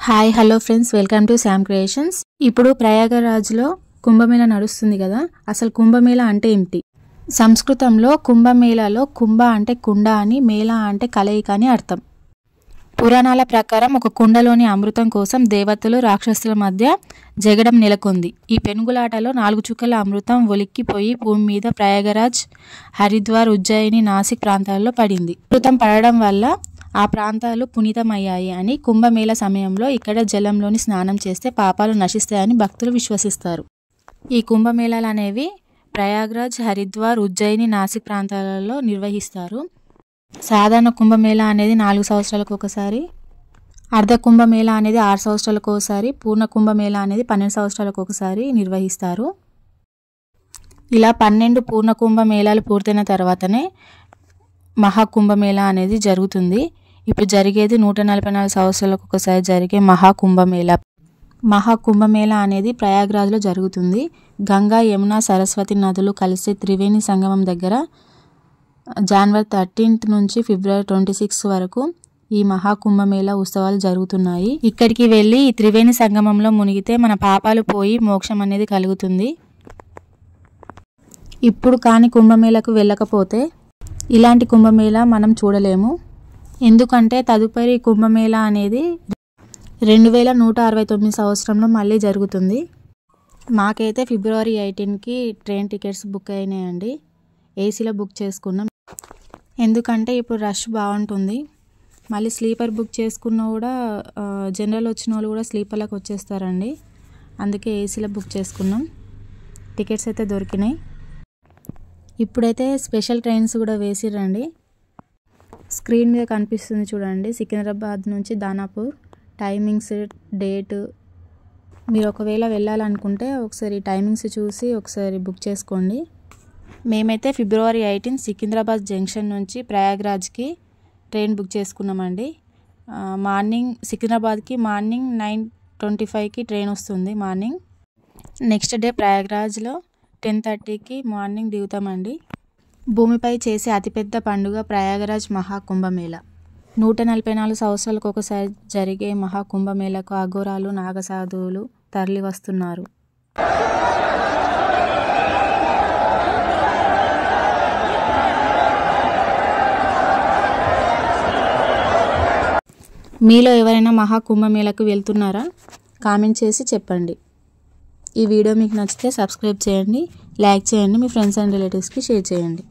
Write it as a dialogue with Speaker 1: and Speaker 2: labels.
Speaker 1: Hi hello friends, welcome to Sam creations. ఇప్పుడు ప్రయాగరాజ్లో కుంభమేళా నడుస్తుంది కదా. అసలు కుంభమేళా అంటే ఏమిటి? సంస్కృతంలో కుంభమేళాలో కుంభ అంటే కుండ అని, మేళా అంటే కలయిక అని అర్థం. పురాణాల ప్రకారం ఒక కుండలోని అమృతం కోసం దేవతలు రాక్షసుల మధ్య జగడం నెలకొంది. ఈ పెనుగులాటలో 4 చుక్కల అమృతం ఒలిక్కిపోయి భూమి మీద ప్రయాగరాజ్, హరిద్వార్, ఉజ్జయిని, నాసిక్ ప్రాంతాల్లో పడింది. అమృతం పడడం వల్ల ఆ ప్రాంతాలు పునీతమయ్యాయి అని, కుంభమేళా సమయంలో ఇక్కడ జలంలోని స్నానం చేస్తే పాపాలు నశిస్తాయని భక్తులు విశ్వసిస్తారు. ఈ కుంభమేళాలు అనేవి ప్రయాగ్రాజ్, హరిద్వార్, ఉజ్జయిని, నాసిక్ ప్రాంతాలలో నిర్వహిస్తారు. సాధారణ కుంభమేళా అనేది 4 సంవత్సరాలకు ఒకసారి, అర్ధ కుంభమేళా అనేది 6 సంవత్సరాలకు ఒకసారి, పూర్ణ కుంభమేళా అనేది 12 సంవత్సరాలకు ఒకసారి నిర్వహిస్తారు. ఇలా 12 పూర్ణ కుంభమేళాలు పూర్తయిన తర్వాతనే మహాకుంభమేళా అనేది జరుగుతుంది. ఇప్పుడు జరిగేది 144 సంవత్సరాలకు ఒకసారి జరిగే మహాకుంభమేళా. మహాకుంభమేళా అనేది ప్రయాగ్రాజ్లో జరుగుతుంది. గంగా, యమున, సరస్వతి నదులు కలిసే త్రివేణి సంగమం దగ్గర జనవరి 13 నుంచి ఫిబ్రవరి 26 వరకు ఈ మహాకుంభమేళా ఉత్సవాలు జరుగుతున్నాయి. ఇక్కడికి వెళ్ళి ఈ త్రివేణి సంగమంలో మునిగితే మన పాపాలు పోయి మోక్షం అనేది కలుగుతుంది. ఇప్పుడు కానీ కుంభమేళాకు వెళ్ళకపోతే ఇలాంటి కుంభమేళా మనం చూడలేము. ఎందుకంటే తదుపరి కుంభమేళా అనేది 2169 సంవత్సరంలో మళ్ళీ జరుగుతుంది. మాకైతే ఫిబ్రవరి 18కి ట్రైన్ టికెట్స్ బుక్ అయినాయండి. ఏసీలో బుక్ చేసుకున్నాం. ఎందుకంటే ఇప్పుడు రష్ బాగుంటుంది. మళ్ళీ స్లీపర్ బుక్ చేసుకున్నా కూడా జనరల్ వచ్చిన వాళ్ళు కూడా స్లీపర్లకు వచ్చేస్తారండి. అందుకే ఏసీలో బుక్ చేసుకున్నాం. టికెట్స్ అయితే దొరికినాయి. ఇప్పుడైతే స్పెషల్ ట్రైన్స్ కూడా వేసిరండి. స్క్రీన్ మీద కనిపిస్తుంది చూడండి. సికింద్రాబాద్ నుంచి దానాపూర్ టైమింగ్స్, డేట్. మీరు ఒకవేళ వెళ్ళాలనుకుంటే ఒకసారి టైమింగ్స్ చూసి ఒకసారి బుక్ చేసుకోండి. మేమైతే ఫిబ్రవరి 18 సికింద్రాబాద్ జంక్షన్ నుంచి ప్రయాగ్రాజ్కి ట్రైన్ బుక్ చేసుకున్నామండి. మార్నింగ్ సికింద్రాబాద్కి మార్నింగ్ 9:25కి ట్రైన్ వస్తుంది మార్నింగ్. నెక్స్ట్ డే ప్రయాగ్రాజ్లో 10:30కి మార్నింగ్ దిగుతామండి. భూమిపై చేసే అతిపెద్ద పండుగ ప్రయాగరాజ్ మహాకుంభమేళా. 144 సంవత్సరాలకు ఒకసారి జరిగే మహాకుంభమేళాకు అఘోరాలు, నాగసాధువులు తరలి వస్తున్నారు. మీలో ఎవరైనా మహాకుంభమేళాకు వెళ్తున్నారా? కామెంట్ చేసి చెప్పండి. ఈ వీడియో మీకు నచ్చితే సబ్స్క్రైబ్ చేయండి, లైక్ చేయండి, మీ ఫ్రెండ్స్ అండ్ రిలేటివ్స్కి షేర్ చేయండి.